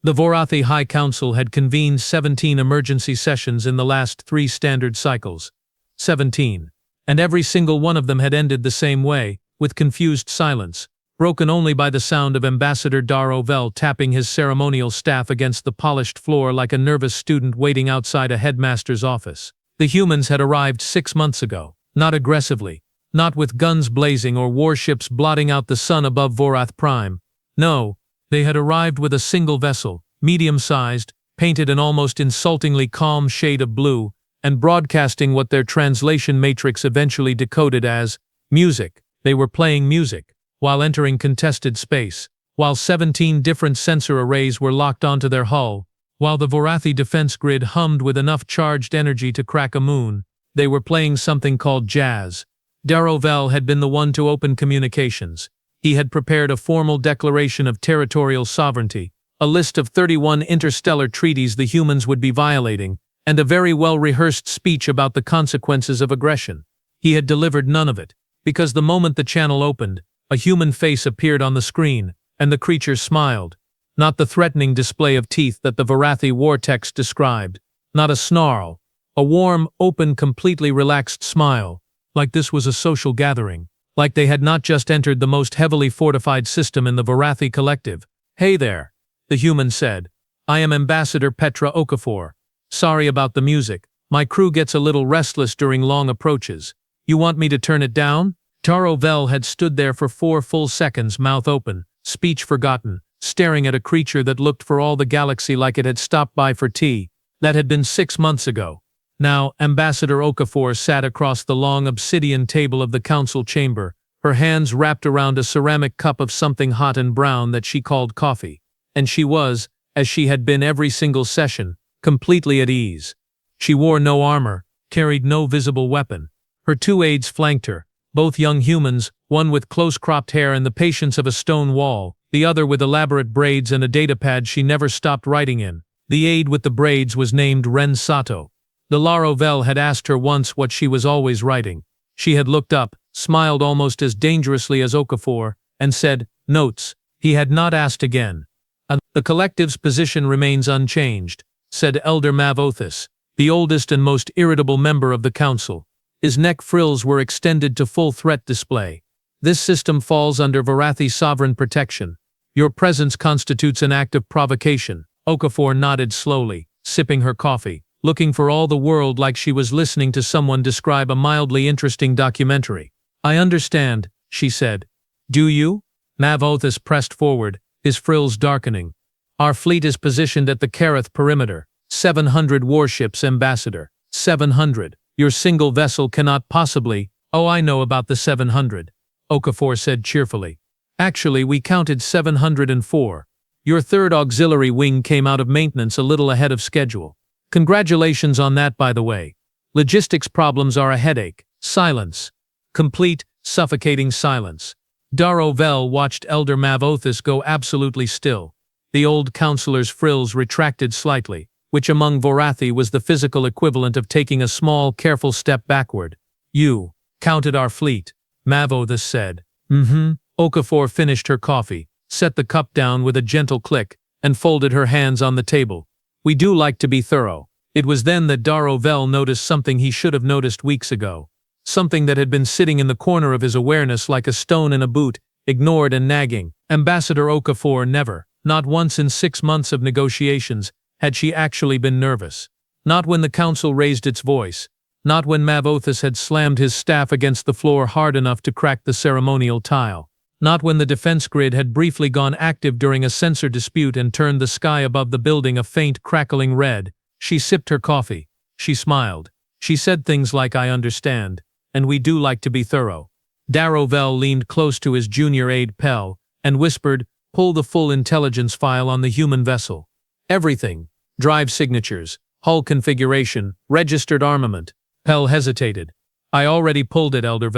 The Vorathi High Council had convened 17 emergency sessions in the last 3 standard cycles. 17. And every single one of them had ended the same way, with confused silence, broken only by the sound of Ambassador Darro tapping his ceremonial staff against the polished floor like a nervous student waiting outside a headmaster's office. The humans had arrived 6 months ago, not aggressively, not with guns blazing or warships blotting out the sun above Vorath Prime. No, they had arrived with a single vessel, medium-sized, painted an almost insultingly calm shade of blue, and broadcasting what their translation matrix eventually decoded as music. They were playing music, while entering contested space, while 17 different sensor arrays were locked onto their hull, while the Vorathi defense grid hummed with enough charged energy to crack a moon. They were playing something called jazz. Darro had been the one to open communications. He had prepared a formal declaration of territorial sovereignty, a list of 31 interstellar treaties the humans would be violating, and a very well-rehearsed speech about the consequences of aggression. He had delivered none of it, because the moment the channel opened, a human face appeared on the screen, and the creature smiled. Not the threatening display of teeth that the Vorathi war text described, not a snarl, a warm, open, completely relaxed smile, like this was a social gathering. Like they had not just entered the most heavily fortified system in the Vorathi collective. "Hey there," the human said. "I am Ambassador Petra Okafor. Sorry about the music. My crew gets a little restless during long approaches. You want me to turn it down?" Darro had stood there for 4 full seconds, mouth open, speech forgotten, staring at a creature that looked for all the galaxy like it had stopped by for tea. That had been 6 months ago. Now, Ambassador Okafor sat across the long obsidian table of the council chamber, her hands wrapped around a ceramic cup of something hot and brown that she called coffee. And she was, as she had been every single session, completely at ease. She wore no armor, carried no visible weapon. Her 2 aides flanked her, both young humans, one with close-cropped hair and the patience of a stone wall, the other with elaborate braids and a datapad she never stopped writing in. The aide with the braids was named Ren Sato. The Darro had asked her once what she was always writing. She had looked up, smiled almost as dangerously as Okafor, and said, "Notes." He had not asked again. "The collective's position remains unchanged," said Elder Othis, the oldest and most irritable member of the council. His neck frills were extended to full threat display. "This system falls under Vorathi sovereign protection. Your presence constitutes an act of provocation." Okafor nodded slowly, sipping her coffee, looking for all the world like she was listening to someone describe a mildly interesting documentary. "I understand," she said. "Do you?" Othis pressed forward, his frills darkening. "Our fleet is positioned at the Karath perimeter. 700 warships, Ambassador. 700. Your single vessel cannot possibly—" "Oh, I know about the 700. Okafor said cheerfully. "Actually, we counted 704. Your 3rd auxiliary wing came out of maintenance a little ahead of schedule. Congratulations on that, by the way. Logistics problems are a headache." Silence. Complete, suffocating silence. Darro watched Elder Othis go absolutely still. The old counselor's frills retracted slightly, which among Vorathi was the physical equivalent of taking a small, careful step backward. "You counted our fleet," Othis said. Okafor finished her coffee, set the cup down with a gentle click, and folded her hands on the table. "We do like to be thorough." It was then that Darro noticed something he should have noticed weeks ago. Something that had been sitting in the corner of his awareness like a stone in a boot, ignored and nagging. Ambassador Okafor never, not once in 6 months of negotiations, had she actually been nervous. Not when the council raised its voice. Not when Othis had slammed his staff against the floor hard enough to crack the ceremonial tile. Not when the defense grid had briefly gone active during a sensor dispute and turned the sky above the building a faint crackling red. She sipped her coffee. She smiled. She said things like, "I understand. And we do like to be thorough." Darro leaned close to his junior aide Pell, and whispered, "Pull the full intelligence file on the human vessel. Everything. Drive signatures, hull configuration, registered armament." Pell hesitated. "I already pulled it, Elder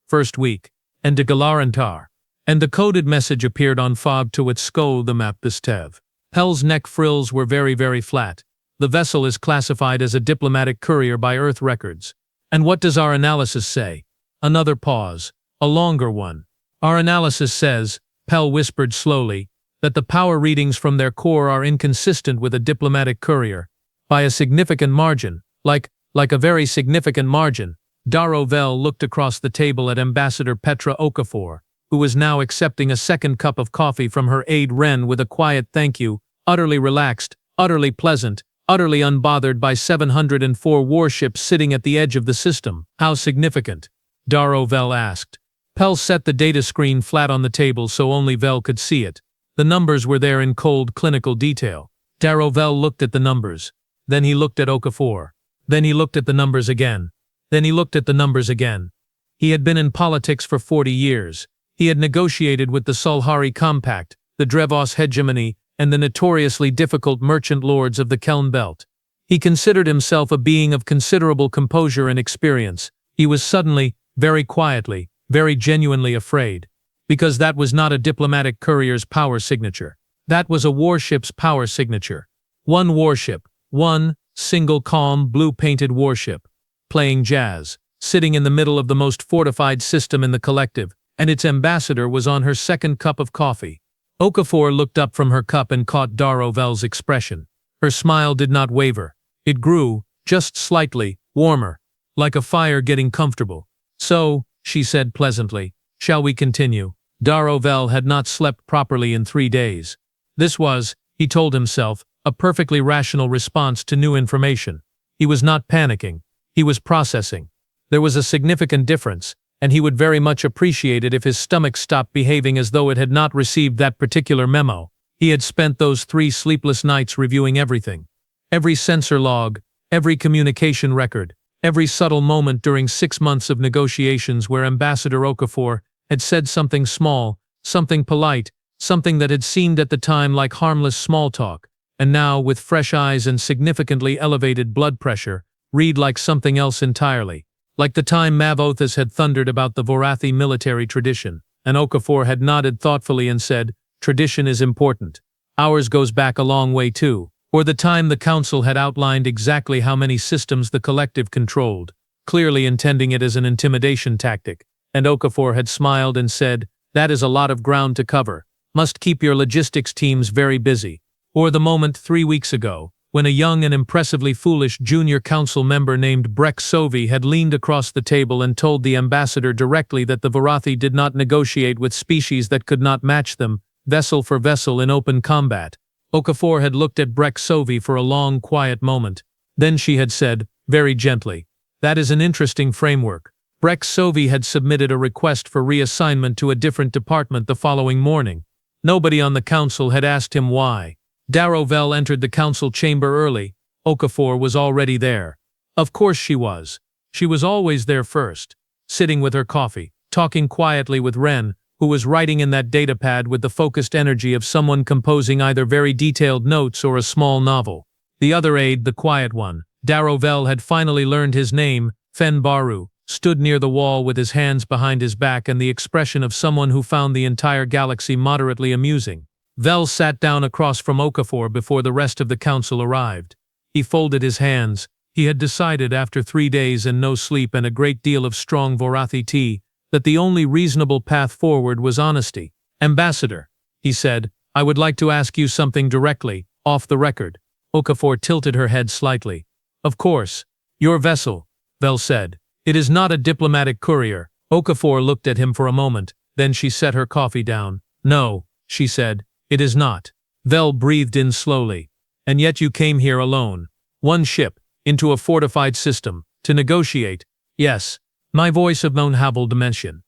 first week. And de Galarantar." And the coded message appeared on Fob to its Sko the map Bistev. Pell's neck frills were very, very flat. "The vessel is classified as a diplomatic courier by Earth records." "And what does our analysis say?" Another pause. A longer one. "Our analysis says," Pell whispered slowly, that the power readings from their core are inconsistent with a diplomatic courier. By a significant margin, like a very significant margin. Darro looked across the table at Ambassador Petra Okafor, who was now accepting a second cup of coffee from her aide Ren with a quiet thank you, utterly relaxed, utterly pleasant, utterly unbothered by 704 warships sitting at the edge of the system. How significant? Darro asked. Pell set the data screen flat on the table so only Vel could see it. The numbers were there in cold clinical detail. Darro looked at the numbers. Then he looked at Okafor. Then he looked at the numbers again. Then he looked at the numbers again. He had been in politics for 40 years. He had negotiated with the Sulhari Compact, the Drevos hegemony, and the notoriously difficult merchant lords of the Kelm Belt. He considered himself a being of considerable composure and experience. He was suddenly, very quietly, very genuinely afraid. Because that was not a diplomatic courier's power signature. That was a warship's power signature. One warship, one single calm blue-painted warship, playing jazz, sitting in the middle of the most fortified system in the collective, and its ambassador was on her second cup of coffee. Okafor looked up from her cup and caught Darro's expression. Her smile did not waver. It grew, just slightly, warmer, like a fire getting comfortable. So, she said pleasantly, shall we continue? Darro had not slept properly in 3 days. This was, he told himself, a perfectly rational response to new information. He was not panicking. He was processing. There was a significant difference, and he would very much appreciate it if his stomach stopped behaving as though it had not received that particular memo. He had spent those 3 sleepless nights reviewing everything. Every sensor log, every communication record, every subtle moment during 6 months of negotiations where Ambassador Okafor had said something small, something polite, something that had seemed at the time like harmless small talk, and now, with fresh eyes and significantly elevated blood pressure, read like something else entirely. Like the time Othis had thundered about the Vorathi military tradition, and Okafor had nodded thoughtfully and said, tradition is important. Ours goes back a long way too. Or the time the council had outlined exactly how many systems the collective controlled, clearly intending it as an intimidation tactic, and Okafor had smiled and said, that is a lot of ground to cover. Must keep your logistics teams very busy. Or the moment 3 weeks ago, when a young and impressively foolish junior council member named Brek Sovi had leaned across the table and told the ambassador directly that the Vorathi did not negotiate with species that could not match them, vessel for vessel in open combat. Okafor had looked at Brek Sovi for a long, quiet moment. Then she had said, very gently, that is an interesting framework. Brek Sovi had submitted a request for reassignment to a different department the following morning. Nobody on the council had asked him why. Darro entered the council chamber early. Okafor was already there. Of course she was. She was always there first, sitting with her coffee, talking quietly with Ren, who was writing in that datapad with the focused energy of someone composing either very detailed notes or a small novel. The other aide, the quiet one, Darro had finally learned his name, Fen Baru, stood near the wall with his hands behind his back and the expression of someone who found the entire galaxy moderately amusing. Vel sat down across from Okafor before the rest of the council arrived. He folded his hands. He had decided after 3 days and no sleep and a great deal of strong Vorathi tea, that the only reasonable path forward was honesty. Ambassador, he said, I would like to ask you something directly, off the record. Okafor tilted her head slightly. Of course. Your vessel, Vel said. It is not a diplomatic courier. Okafor looked at him for a moment, then she set her coffee down. No, she said. It is not. Vel breathed in slowly. And yet you came here alone. One ship, into a fortified system, to negotiate. Yes. My voice of non-habile dimension.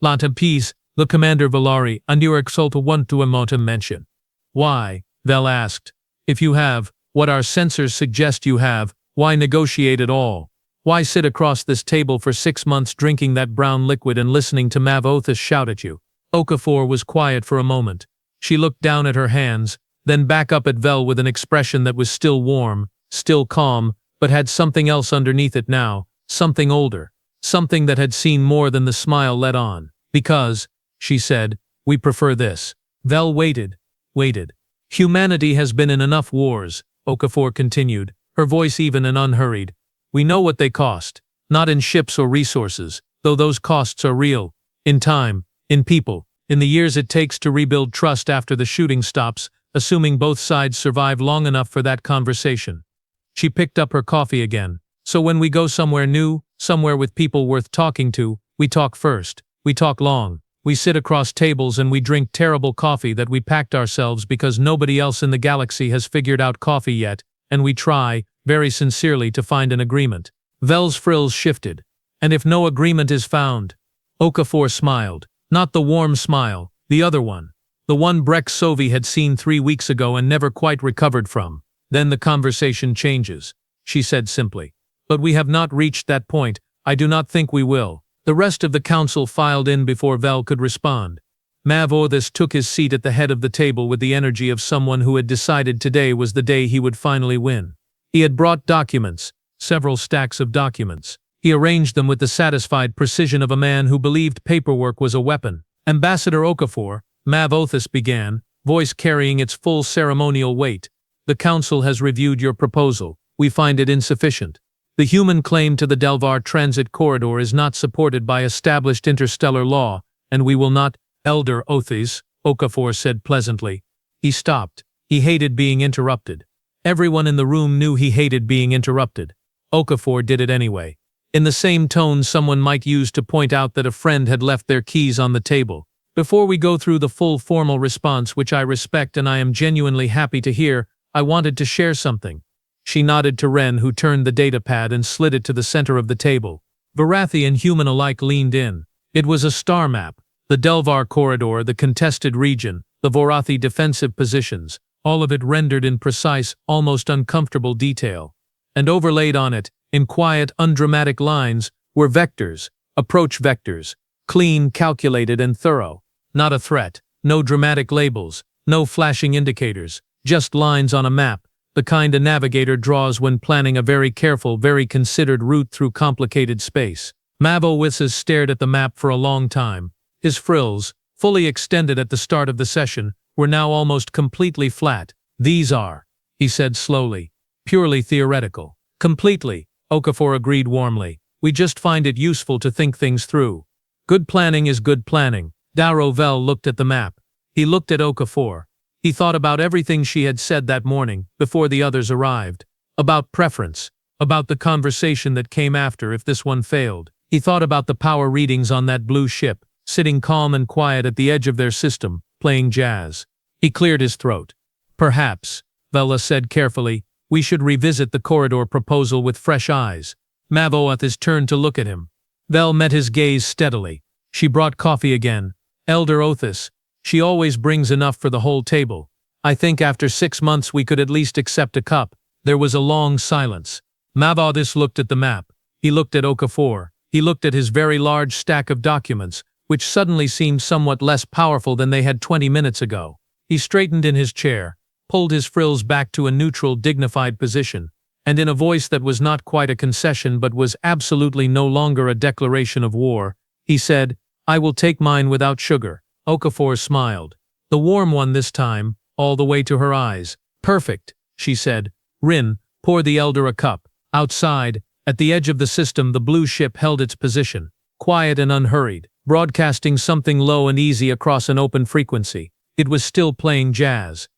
Lanta peace, the commander Valari, and you exalta want to emote mention. Why? Vel asked. If you have, what our sensors suggest you have, why negotiate at all? Why sit across this table for 6 months drinking that brown liquid and listening to Othis shout at you? Okafor was quiet for a moment. She looked down at her hands, then back up at Vel with an expression that was still warm, still calm, but had something else underneath it now, something older, something that had seen more than the smile let on. Because, she said, we prefer this. Vel waited. Humanity has been in enough wars, Okafor continued, her voice even and unhurried. We know what they cost, not in ships or resources, though those costs are real, in time, in people, In the years it takes to rebuild trust after the shooting stops, assuming both sides survive long enough for that conversation. She picked up her coffee again. So when we go somewhere new, somewhere with people worth talking to, we talk first. We talk long. We sit across tables and we drink terrible coffee that we packed ourselves because nobody else in the galaxy has figured out coffee yet, and we try, very sincerely, to find an agreement. Vel's frills shifted. And if no agreement is found? Okafor smiled. Not the warm smile, the other one. The one Breck Sovi had seen 3 weeks ago and never quite recovered from. Then the conversation changes, she said simply. But we have not reached that point. I do not think we will. The rest of the council filed in before Vel could respond. Mav Othis took his seat at the head of the table with the energy of someone who had decided today was the day he would finally win. He had brought documents, several stacks of documents. He arranged them with the satisfied precision of a man who believed paperwork was a weapon. Ambassador Okafor, Mav Othis began, voice carrying its full ceremonial weight. The council has reviewed your proposal. We find it insufficient. The human claim to the Delvar transit corridor is not supported by established interstellar law, and we will not. Elder Othis, Okafor said pleasantly. He stopped. He hated being interrupted. Everyone in the room knew he hated being interrupted. Okafor did it anyway. In the same tone someone might use to point out that a friend had left their keys on the table. Before we go through the full formal response, which I respect and I am genuinely happy to hear, I wanted to share something. She nodded to Ren, who turned the datapad and slid it to the center of the table. Vorathi and human alike leaned in. It was a star map. The Delvar corridor, the contested region, the Vorathi defensive positions, all of it rendered in precise, almost uncomfortable detail. And overlaid on it, in quiet, undramatic lines, were vectors, approach vectors, clean, calculated, and thorough. Not a threat, no dramatic labels, no flashing indicators, just lines on a map, the kind a navigator draws when planning a very careful, very considered route through complicated space. Mav Othis stared at the map for a long time. His frills, fully extended at the start of the session, were now almost completely flat. These are, he said slowly, purely theoretical. Completely, Okafor agreed warmly. We just find it useful to think things through. Good planning is good planning. Darro Vel looked at the map. He looked at Okafor. He thought about everything she had said that morning, before the others arrived. About preference. About the conversation that came after if this one failed. He thought about the power readings on that blue ship, sitting calm and quiet at the edge of their system, playing jazz. He cleared his throat. Perhaps, Vela said carefully, we should revisit the corridor proposal with fresh eyes. Mav Othis turned to look at him. Vel met his gaze steadily. She brought coffee again. Elder Othis, she always brings enough for the whole table. I think after 6 months we could at least accept a cup. There was a long silence. Mav Othis looked at the map. He looked at Okafor. He looked at his very large stack of documents, which suddenly seemed somewhat less powerful than they had 20 minutes ago. He straightened in his chair, pulled his frills back to a neutral, dignified position, and in a voice that was not quite a concession but was absolutely no longer a declaration of war, he said, I will take mine without sugar. Okafor smiled. The warm one this time, all the way to her eyes. Perfect, she said. Rin, pour the elder a cup. Outside, at the edge of the system, the blue ship held its position, quiet and unhurried, broadcasting something low and easy across an open frequency. It was still playing jazz.